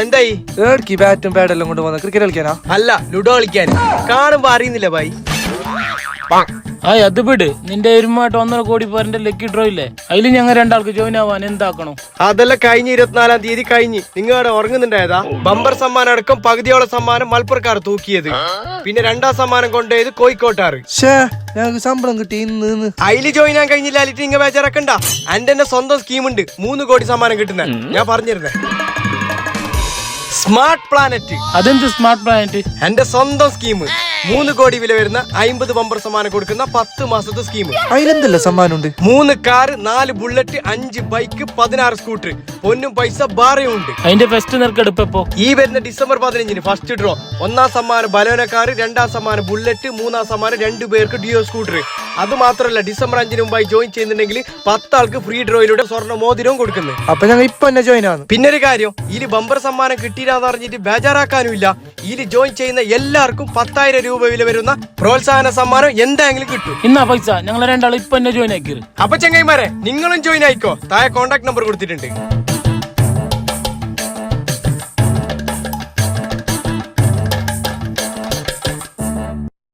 എന്തായി ബാറ്റും പാഡെല്ലാം കൊണ്ട് പോകുന്ന ക്രിക്കറ്റ് കളിക്കാനാ? അല്ല, ലുഡോ കളിക്കാൻ. കാണുമ്പോ അറിയുന്നില്ല ഭായി. അത് വിട്. നിന്റെ എരുമായിട്ട് 1.5 കോടി പേരുടെ ലക്കി ഡ്രോ ഇല്ലേ, അതിൽ ഞങ്ങൾ 2 ആൾക്ക് ജോയിൻ ആവാൻ എന്താക്കണം? അതെല്ലാം കഴിഞ്ഞ് 24-ാം തീയതി കഴിഞ്ഞ് നിങ്ങളുടെ ഉറങ്ങുന്നുണ്ടായതാ. ബമ്പർ സമ്മാനം അടക്കം പകുതിയോളം സമ്മാനം മലപ്പുറക്കാർ തൂക്കിയത്. പിന്നെ 2ാം സമ്മാനം കൊണ്ടുപോയത് കോഴിക്കോട്ടാറ്. ഞങ്ങൾക്ക് ശമ്പളം കിട്ടി ഇന്ന്. അതില് ജോയിൻ ആകാൻ കഴിഞ്ഞില്ല. നിങ്ങൾ ബേജാറാക്കണ്ട. എന്റെ സ്വന്തം സ്കീമുണ്ട്. 3 കോടി സമ്മാനം കിട്ടുന്ന ഞാൻ പറഞ്ഞിരുന്നേ. Smart planet. അതെന്ത് സ്മാർട്ട് പ്ലാനറ്റ്? എന്റെ സ്വന്തം സ്കീം. 3 കോടി വില വരുന്ന 50 ബമ്പർ സമ്മാനം കൊടുക്കുന്ന 10 മാസത്തെ സ്കീം. അതിലെന്തല്ല സമ്മാനമുണ്ട്? 3 കാർ, 4 ബുള്ളറ്റ്, 5 ബൈക്ക്, 16 സ്കൂട്ടർ. പൊന്നും പൈസ ബാറയും ഉണ്ട്. അതിന്റെ ഫസ്റ്റ് നെറുക്കെടുപ്പോ? ഈ വരുന്ന ഡിസംബർ 15-ന് ഫസ്റ്റ് ഡ്രോ. 1ാം സമ്മാനം ബലോന കാർ, 2ാം സമ്മാനം ബുള്ളറ്റ്, 3ാം സമ്മാനം 2 പേർക്ക് ഡിയോ സ്കൂട്ടർ. അത് മാത്രമല്ല, ഡിസംബർ 5-ന് മുമ്പായി ജോയിൻ ചെയ്യുന്നുണ്ടെങ്കിൽ 10 ആൾക്ക് ഫ്രീ ഡ്രോയിലൂടെ സ്വർണ്ണ മോതിരവും കൊടുക്കുന്നത്. അപ്പൊ ഞങ്ങൾ ഇപ്പൊ തന്നെ ജോയിൻ ആണ്. പിന്നൊരു കാര്യം, ഇതിൽ ബമ്പർ സമ്മാനം കിട്ടിയില്ലാന്ന് പറഞ്ഞിട്ട് ബേജാറാക്കാനും ഇല്ല. ഇതിൽ ജോയിൻ ചെയ്യുന്ന എല്ലാവർക്കും 10,000 രൂപ വില വരുന്ന പ്രോത്സാഹന സമ്മാനം എന്തെങ്കിലും കിട്ടും. ഇന്നാ പൈസ ഞങ്ങൾ 2 ആൾ ഇപ്പൊ തന്നെ ജോയിൻ ആക്കി. അപ്പൊ ചങ്ങായിമാരെ, നിങ്ങളും ജോയിൻ ആയിക്കോ. താഴെ കോൺടാക്ട് നമ്പർ കൊടുത്തിട്ടുണ്ട്.